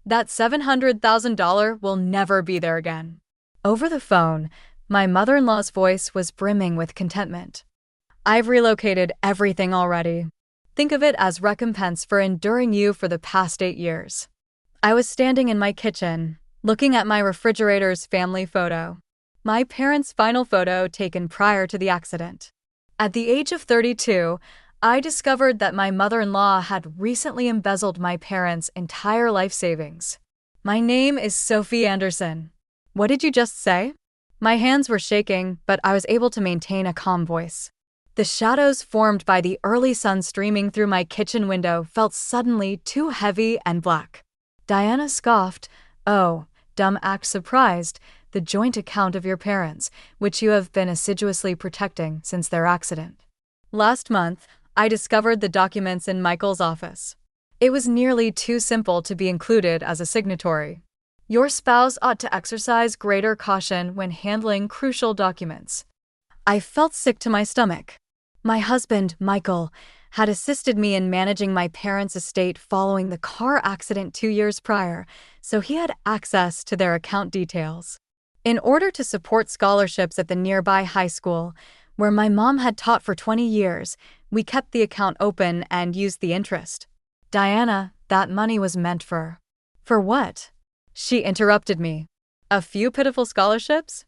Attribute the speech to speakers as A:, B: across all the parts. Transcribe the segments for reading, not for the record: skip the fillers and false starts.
A: That $700,000 will never be there again. Over the phone, my mother-in-law's voice was brimming with contentment. I've relocated everything already. Think of it as recompense for enduring you for the past 8 years. I was standing in my kitchen, looking at my refrigerator's family photo. My parents' final photo taken prior to the accident. At the age of 32, I discovered that my mother-in-law had recently embezzled my parents' entire life savings. My name is Sophie Anderson. What did you just say? My hands were shaking, but I was able to maintain a calm voice. The shadows formed by the early sun streaming through my kitchen window felt suddenly too heavy and black. Diana scoffed. Oh, dumb act surprised, the joint account of your parents, which you have been assiduously protecting since their accident. Last month, I discovered the documents in Michael's office. It was nearly too simple to be included as a signatory. Your spouse ought to exercise greater caution when handling crucial documents. I felt sick to my stomach. My husband, Michael, had assisted me in managing my parents' estate following the car accident 2 years prior, so he had access to their account details. In order to support scholarships at the nearby high school, where my mom had taught for 20 years, we kept the account open and used the interest. Diana, that money was meant for. For what? She interrupted me. A few pitiful scholarships?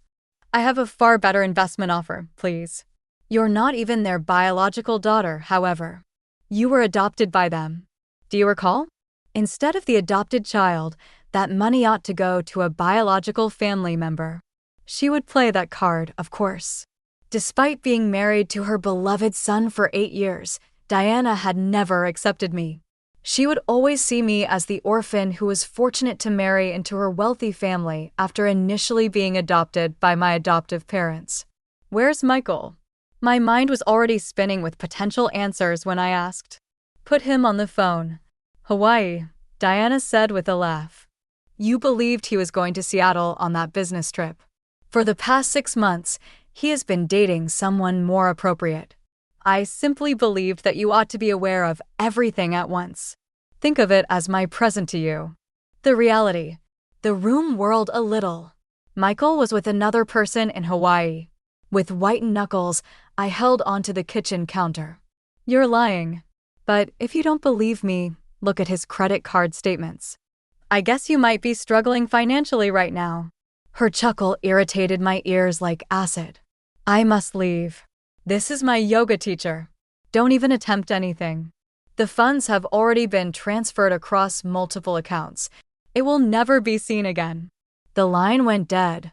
A: I have a far better investment offer, please. You're not even their biological daughter, however. You were adopted by them. Do you recall? Instead of the adopted child, that money ought to go to a biological family member. She would play that card, of course. Despite being married to her beloved son for 8 years, Diana had never accepted me. She would always see me as the orphan who was fortunate to marry into her wealthy family after initially being adopted by my adoptive parents. Where's Michael? My mind was already spinning with potential answers when I asked. Put him on the phone. Hawaii, Diana said with a laugh. You believed he was going to Seattle on that business trip. For the past 6 months, he has been dating someone more appropriate. I simply believed that you ought to be aware of everything at once. Think of it as my present to you. The reality. The room whirled a little. Michael was with another person in Hawaii. With whitened knuckles, I held onto the kitchen counter. You're lying. But if you don't believe me, look at his credit card statements. I guess you might be struggling financially right now. Her chuckle irritated my ears like acid. I must leave. This is my yoga teacher. Don't even attempt anything. The funds have already been transferred across multiple accounts. It will never be seen again. The line went dead.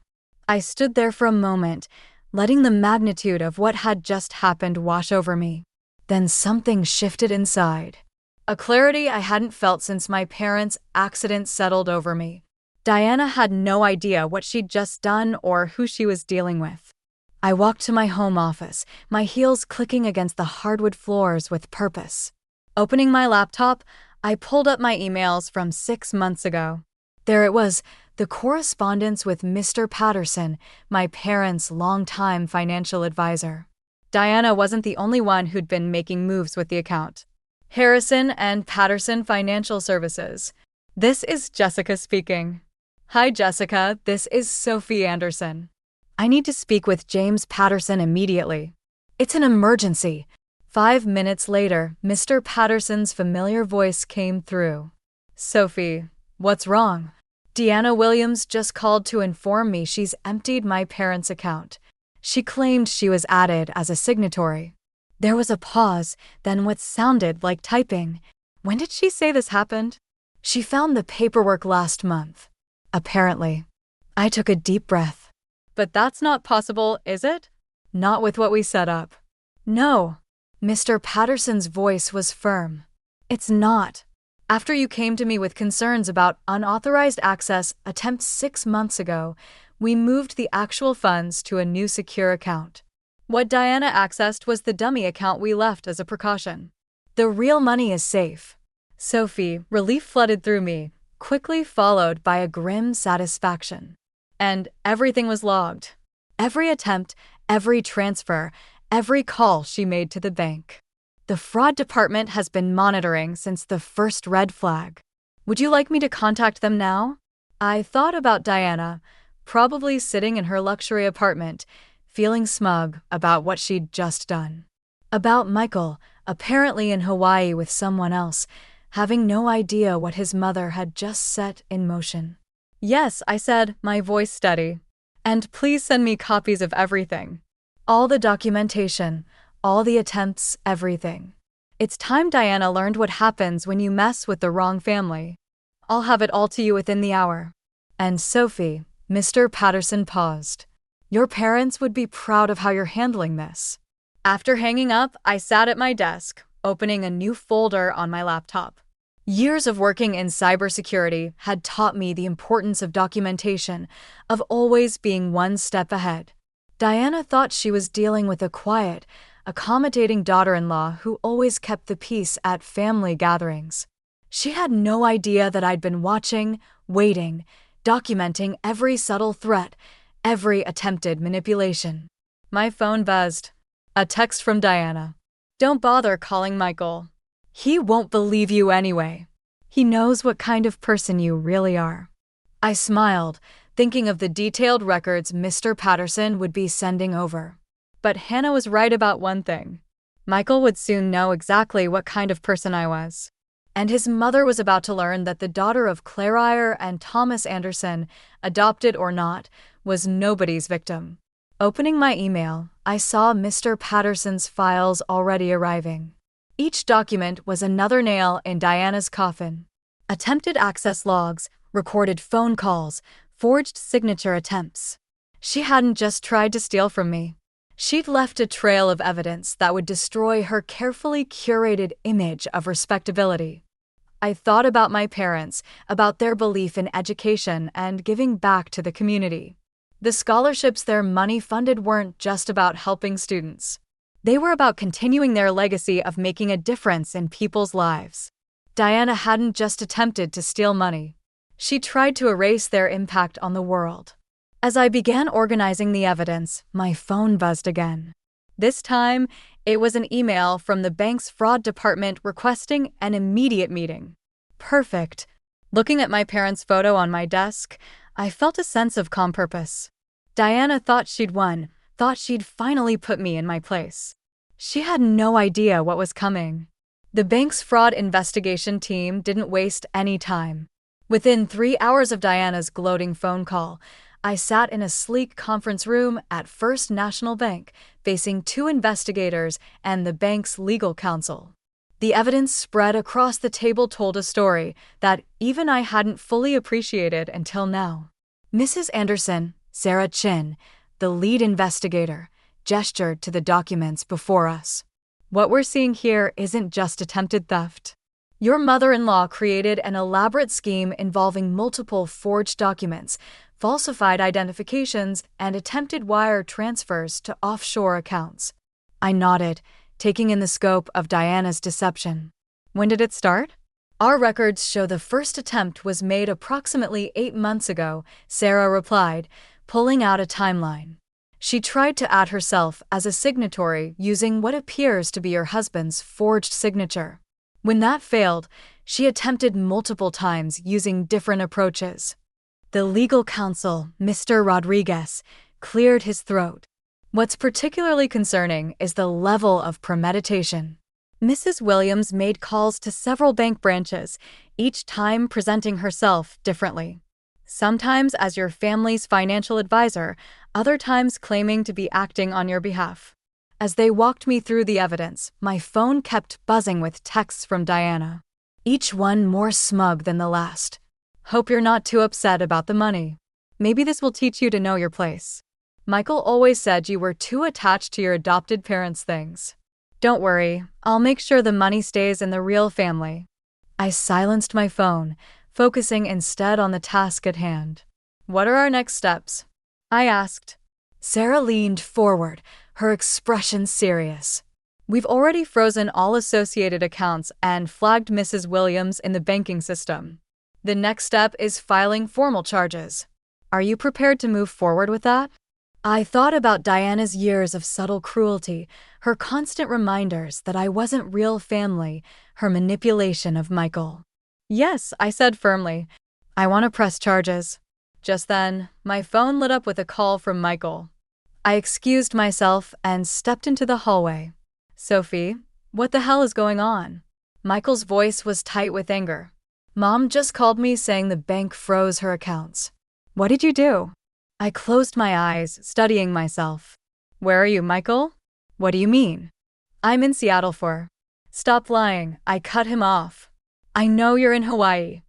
A: I stood there for a moment, letting the magnitude of what had just happened wash over me. Then something shifted inside. A clarity I hadn't felt since my parents' accident settled over me. Diana had no idea what she'd just done or who she was dealing with. I walked to my home office, my heels clicking against the hardwood floors with purpose. Opening my laptop, I pulled up my emails from 6 months ago. There it was, the correspondence with Mr. Patterson, my parents' longtime financial advisor. Diana wasn't the only one who'd been making moves with the account. Harrison and Patterson Financial Services. This is Jessica speaking. Hi, Jessica. This is Sophie Anderson. I need to speak with James Patterson immediately. It's an emergency. 5 minutes later, Mr. Patterson's familiar voice came through. Sophie, what's wrong? Deanna Williams just called to inform me she's emptied my parents' account. She claimed she was added as a signatory. There was a pause, then what sounded like typing. When did she say this happened? She found the paperwork last month. Apparently. I took a deep breath. But that's not possible, is it? Not with what we set up. No. Mr. Patterson's voice was firm. It's not. After you came to me with concerns about unauthorized access attempts 6 months ago, we moved the actual funds to a new secure account. What Diana accessed was the dummy account we left as a precaution. The real money is safe. Sophie, relief flooded through me, quickly followed by a grim satisfaction. And everything was logged. Every attempt, every transfer, every call she made to the bank. The fraud department has been monitoring since the first red flag. Would you like me to contact them now? I thought about Diana, probably sitting in her luxury apartment, feeling smug about what she'd just done. About Michael, apparently in Hawaii with someone else, having no idea what his mother had just set in motion. Yes, I said, my voice steady. And please send me copies of everything. All the documentation, all the attempts, everything. It's time Diana learned what happens when you mess with the wrong family. I'll have it all to you within the hour. And Sophie, Mr. Patterson paused. Your parents would be proud of how you're handling this. After hanging up, I sat at my desk, opening a new folder on my laptop. Years of working in cybersecurity had taught me the importance of documentation, of always being one step ahead. Diana thought she was dealing with a quiet, accommodating daughter-in-law who always kept the peace at family gatherings. She had no idea that I'd been watching, waiting, documenting every subtle threat, every attempted manipulation. My phone buzzed. A text from Diana. Don't bother calling Michael. He won't believe you anyway. He knows what kind of person you really are. I smiled, thinking of the detailed records Mr. Patterson would be sending over. But Hannah was right about one thing. Michael would soon know exactly what kind of person I was. And his mother was about to learn that the daughter of Claire Iyer and Thomas Anderson, adopted or not, was nobody's victim. Opening my email, I saw Mr. Patterson's files already arriving. Each document was another nail in Diana's coffin. Attempted access logs, recorded phone calls, forged signature attempts. She hadn't just tried to steal from me. She'd left a trail of evidence that would destroy her carefully curated image of respectability. I thought about my parents, about their belief in education and giving back to the community. The scholarships their money funded weren't just about helping students. They were about continuing their legacy of making a difference in people's lives. Diana hadn't just attempted to steal money. She tried to erase their impact on the world. As I began organizing the evidence, my phone buzzed again. This time, it was an email from the bank's fraud department requesting an immediate meeting. Perfect. Looking at my parents' photo on my desk, I felt a sense of calm purpose. Diana thought she'd won, thought she'd finally put me in my place. She had no idea what was coming. The bank's fraud investigation team didn't waste any time. Within 3 hours of Diana's gloating phone call, I sat in a sleek conference room at First National Bank, facing 2 investigators and the bank's legal counsel. The evidence spread across the table told a story that even I hadn't fully appreciated until now. Mrs. Anderson, Sarah Chin, the lead investigator, gestured to the documents before us. What we're seeing here isn't just attempted theft. Your mother-in-law created an elaborate scheme involving multiple forged documents, falsified identifications, and attempted wire transfers to offshore accounts. I nodded, taking in the scope of Diana's deception. When did it start? Our records show the first attempt was made approximately 8 months ago, Sarah replied, pulling out a timeline. She tried to add herself as a signatory using what appears to be her husband's forged signature. When that failed, she attempted multiple times using different approaches. The legal counsel, Mr. Rodriguez, cleared his throat. What's particularly concerning is the level of premeditation. Mrs. Williams made calls to several bank branches, each time presenting herself differently. Sometimes as your family's financial advisor, other times claiming to be acting on your behalf. As they walked me through the evidence, my phone kept buzzing with texts from Diana, each one more smug than the last. Hope you're not too upset about the money. Maybe this will teach you to know your place. Michael always said you were too attached to your adopted parents' things. Don't worry, I'll make sure the money stays in the real family. I silenced my phone, focusing instead on the task at hand. What are our next steps? I asked. Sarah leaned forward, her expression serious. We've already frozen all associated accounts and flagged Mrs. Williams in the banking system. The next step is filing formal charges. Are you prepared to move forward with that? I thought about Diana's years of subtle cruelty, her constant reminders that I wasn't real family, her manipulation of Michael. Yes, I said firmly. I want to press charges. Just then, my phone lit up with a call from Michael. I excused myself and stepped into the hallway. Sophie, what the hell is going on? Michael's voice was tight with anger. Mom just called me saying the bank froze her accounts. What did you do? I closed my eyes, studying myself. Where are you, Michael? What do you mean? I'm in Seattle for. Stop lying, I cut him off. I know you're in Hawaii.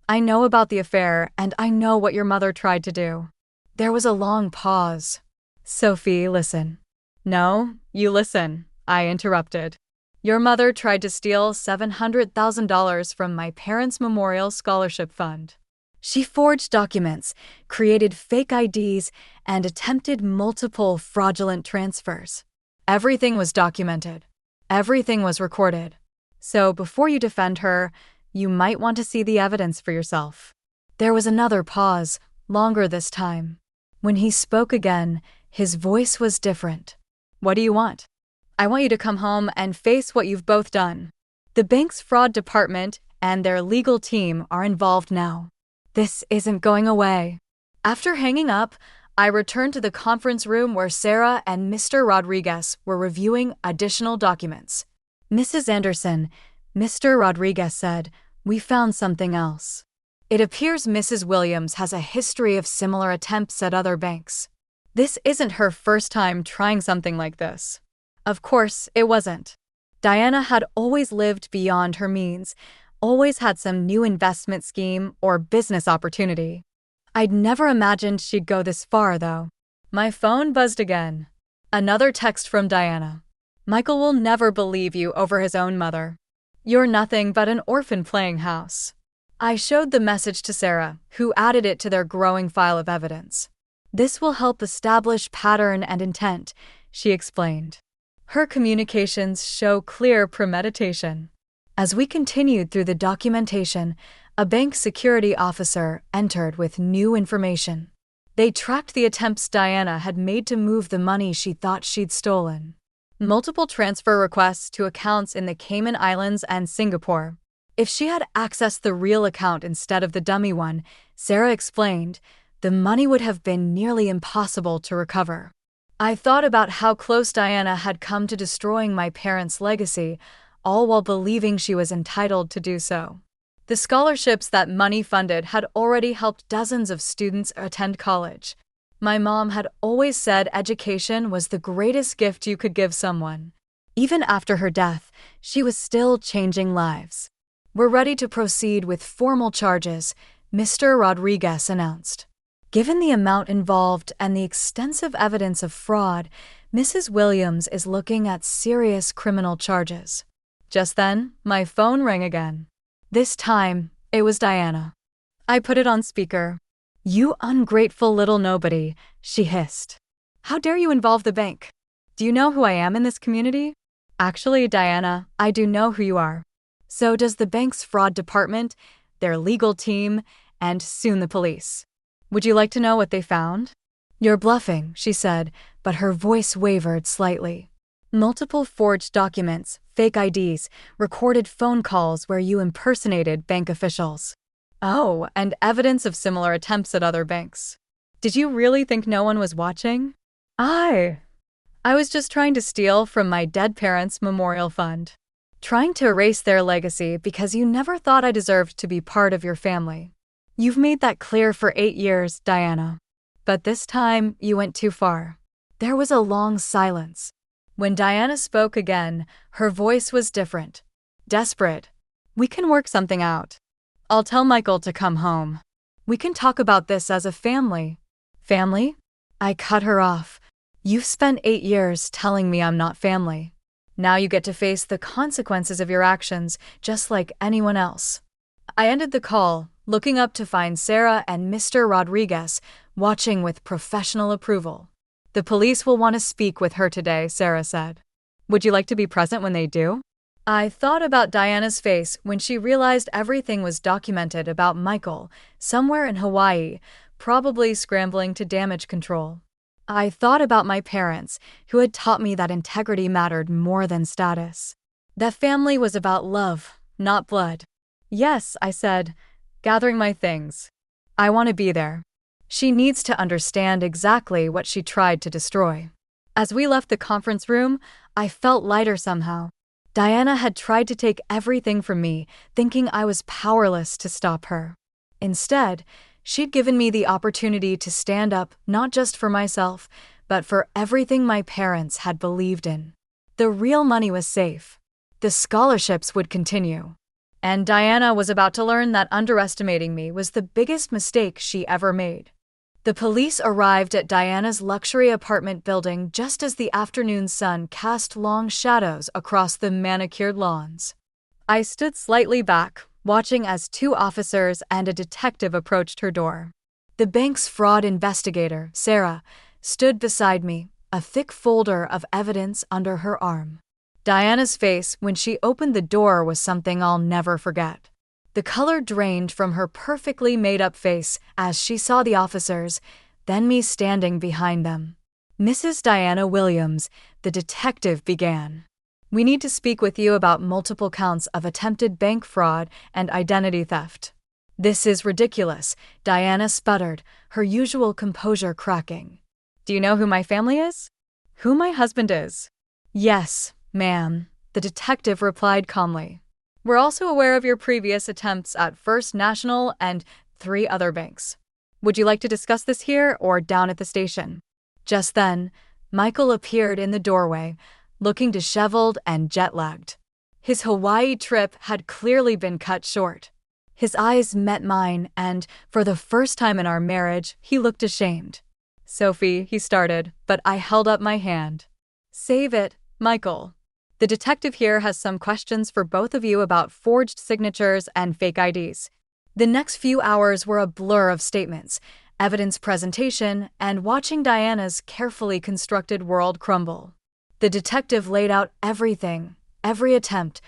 A: I know about the affair, and I know what your mother tried to do. There was a long pause. Sophie, listen. No, you listen, I interrupted. Your mother tried to steal $700,000 from my parents' memorial scholarship fund. She forged documents, created fake IDs, and attempted multiple fraudulent transfers. Everything was documented. Everything was recorded. So before you defend her, you might want to see the evidence for yourself. There was another pause, longer this time. When he spoke again, his voice was different. What do you want? I want you to come home and face what you've both done. The bank's fraud department and their legal team are involved now. This isn't going away. After hanging up, I returned to the conference room where Sarah and Mr. Rodriguez were reviewing additional documents. Mrs. Anderson, Mr. Rodriguez said, we found something else. It appears Mrs. Williams has a history of similar attempts at other banks. This isn't her first time trying something like this. Of course, it wasn't. Diana had always lived beyond her means, always had some new investment scheme or business opportunity. I'd never imagined she'd go this far, though. My phone buzzed again. Another text from Diana. Michael will never believe you over his own mother. You're nothing but an orphan playing house. I showed the message to Sarah, who added it to their growing file of evidence. This will help establish pattern and intent, she explained. Her communications show clear premeditation. As we continued through the documentation, a bank security officer entered with new information. They tracked the attempts Diana had made to move the money she thought she'd stolen. Multiple transfer requests to accounts in the Cayman Islands and Singapore. If she had accessed the real account instead of the dummy one, Sarah explained, the money would have been nearly impossible to recover. I thought about how close Diana had come to destroying my parents' legacy, all while believing she was entitled to do so. The scholarships that money funded had already helped dozens of students attend college. My mom had always said education was the greatest gift you could give someone. Even after her death, she was still changing lives. We're ready to proceed with formal charges, Mr. Rodriguez announced. Given the amount involved and the extensive evidence of fraud, Mrs. Williams is looking at serious criminal charges. Just then, my phone rang again. This time, it was Diana. I put it on speaker. You ungrateful little nobody, she hissed. How dare you involve the bank? Do you know who I am in this community? Actually, Diana, I do know who you are. So does the bank's fraud department, their legal team, and soon the police. Would you like to know what they found? You're bluffing, she said, but her voice wavered slightly. Multiple forged documents, fake IDs, recorded phone calls where you impersonated bank officials. Oh, and evidence of similar attempts at other banks. Did you really think no one was watching? I was just trying to steal from my dead parents' memorial fund. Trying to erase their legacy because you never thought I deserved to be part of your family. You've made that clear for 8 years, Diana. But this time, you went too far. There was a long silence. When Diana spoke again, her voice was different. Desperate. We can work something out. I'll tell Michael to come home. We can talk about this as a family. Family? I cut her off. You've spent 8 years telling me I'm not family. Now you get to face the consequences of your actions, just like anyone else. I ended the call, looking up to find Sarah and Mr. Rodriguez watching with professional approval. The police will want to speak with her today, Sarah said. Would you like to be present when they do? I thought about Diana's face when she realized everything was documented about Michael, somewhere in Hawaii, probably scrambling to damage control. I thought about my parents, who had taught me that integrity mattered more than status. That family was about love, not blood. Yes, I said, gathering my things. I want to be there. She needs to understand exactly what she tried to destroy. As we left the conference room, I felt lighter somehow. Diana had tried to take everything from me, thinking I was powerless to stop her. Instead, she'd given me the opportunity to stand up not just for myself, but for everything my parents had believed in. The real money was safe. The scholarships would continue. And Diana was about to learn that underestimating me was the biggest mistake she ever made. The police arrived at Diana's luxury apartment building just as the afternoon sun cast long shadows across the manicured lawns. I stood slightly back, watching as two officers and a detective approached her door. The bank's fraud investigator, Sarah, stood beside me, a thick folder of evidence under her arm. Diana's face when she opened the door was something I'll never forget. The color drained from her perfectly made-up face as she saw the officers, then me standing behind them. "Mrs. Diana Williams," the detective began. "We need to speak with you about multiple counts of attempted bank fraud and identity theft." "This is ridiculous," Diana sputtered, her usual composure cracking. "Do you know who my family is? Who my husband is?" "Yes, ma'am," the detective replied calmly. "We're also aware of your previous attempts at First National and 3 other banks. Would you like to discuss this here or down at the station?" Just then, Michael appeared in the doorway, looking disheveled and jet-lagged. His Hawaii trip had clearly been cut short. His eyes met mine and, for the first time in our marriage, he looked ashamed. "Sophie," he started, but I held up my hand. "Save it, Michael. The detective here has some questions for both of you about forged signatures and fake IDs." The next few hours were a blur of statements, evidence presentation, and watching Diana's carefully constructed world crumble. The detective laid out everything, every attempt,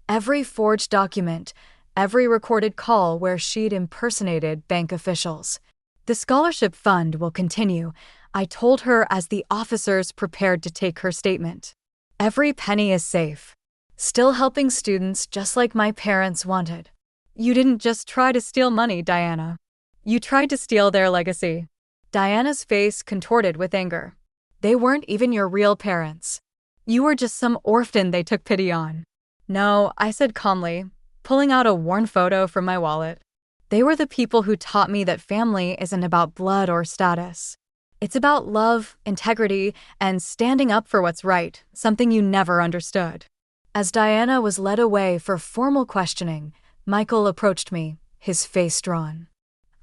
A: every forged document, every recorded call where she'd impersonated bank officials. "The scholarship fund will continue," I told her as the officers prepared to take her statement. "Every penny is safe. Still helping students just like my parents wanted." "You didn't just try to steal money, Diana. You tried to steal their legacy." Diana's face contorted with anger. "They weren't even your real parents. You were just some orphan they took pity on." "No," I said calmly, pulling out a worn photo from my wallet. "They were the people who taught me that family isn't about blood or status. It's about love, integrity, and standing up for what's right, something you never understood." As Diana was led away for formal questioning, Michael approached me, his face drawn.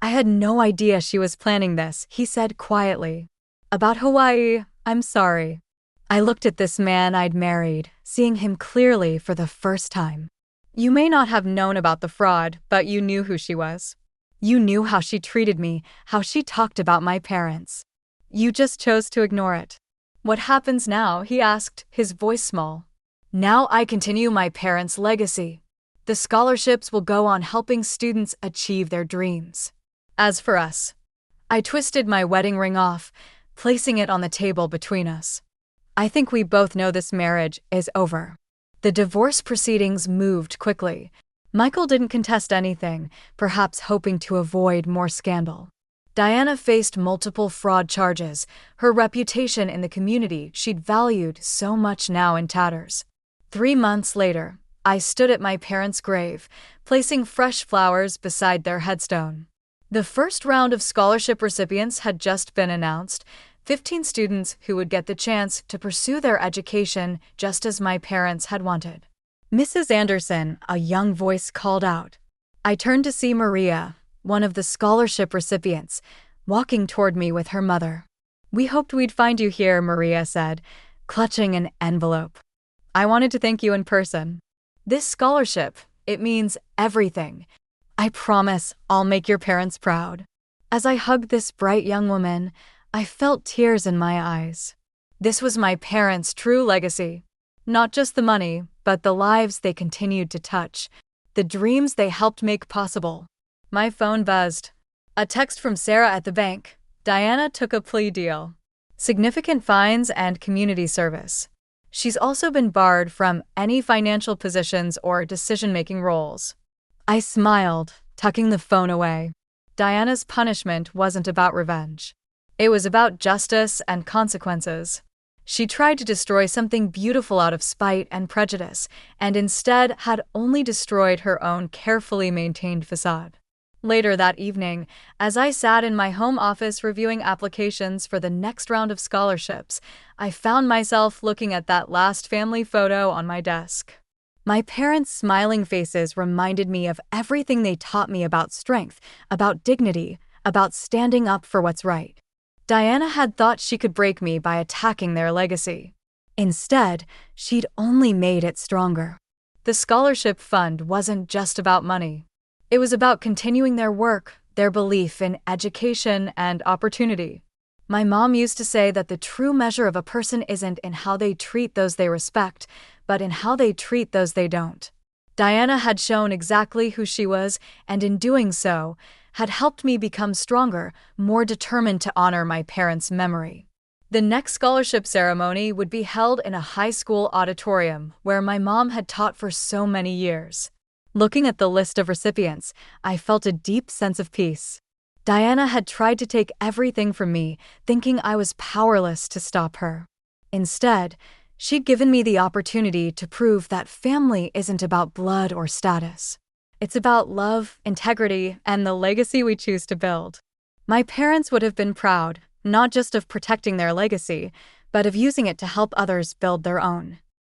A: "I had no idea she was planning this," he said quietly. "About Hawaii, I'm sorry." I looked at this man I'd married, seeing him clearly for the first time. "You may not have known about the fraud, but you knew who she was. You knew how she treated me, how she talked about my parents. You just chose to ignore it." "What happens now?" he asked, his voice small. "Now I continue my parents' legacy. The scholarships will go on helping students achieve their dreams. As for us," I twisted my wedding ring off, placing it on the table between us. "I think we both know this marriage is over." The divorce proceedings moved quickly. Michael didn't contest anything, perhaps hoping to avoid more scandal. Diana faced multiple fraud charges, her reputation in the community she'd valued so much now in tatters. 3 months later, I stood at my parents' grave, placing fresh flowers beside their headstone. The first round of scholarship recipients had just been announced, 15 students who would get the chance to pursue their education just as my parents had wanted. "Mrs. Anderson," a young voice called out. I turned to see Maria, one of the scholarship recipients, walking toward me with her mother. "We hoped we'd find you here," Maria said, clutching an envelope. "I wanted to thank you in person. This scholarship, it means everything. I promise I'll make your parents proud." As I hugged this bright young woman, I felt tears in my eyes. This was my parents' true legacy. Not just the money, but the lives they continued to touch, the dreams they helped make possible. My phone buzzed. A text from Sarah at the bank. Diana took a plea deal. Significant fines and community service. She's also been barred from any financial positions or decision-making roles. I smiled, tucking the phone away. Diana's punishment wasn't about revenge. It was about justice and consequences. She tried to destroy something beautiful out of spite and prejudice, and instead had only destroyed her own carefully maintained facade. Later that evening, as I sat in my home office reviewing applications for the next round of scholarships, I found myself looking at that last family photo on my desk. My parents' smiling faces reminded me of everything they taught me about strength, about dignity, about standing up for what's right. Diana had thought she could break me by attacking their legacy. Instead, she'd only made it stronger. The scholarship fund wasn't just about money. It was about continuing their work, their belief in education and opportunity. My mom used to say that the true measure of a person isn't in how they treat those they respect, but in how they treat those they don't. Diana had shown exactly who she was, and in doing so, had helped me become stronger, more determined to honor my parents' memory. The next scholarship ceremony would be held in a high school auditorium where my mom had taught for so many years. Looking at the list of recipients, I felt a deep sense of peace. Diana had tried to take everything from me, thinking I was powerless to stop her. Instead, she'd given me the opportunity to prove that family isn't about blood or status. It's about love, integrity, and the legacy we choose to build. My parents would have been proud, not just of protecting their legacy, but of using it to help others build their own.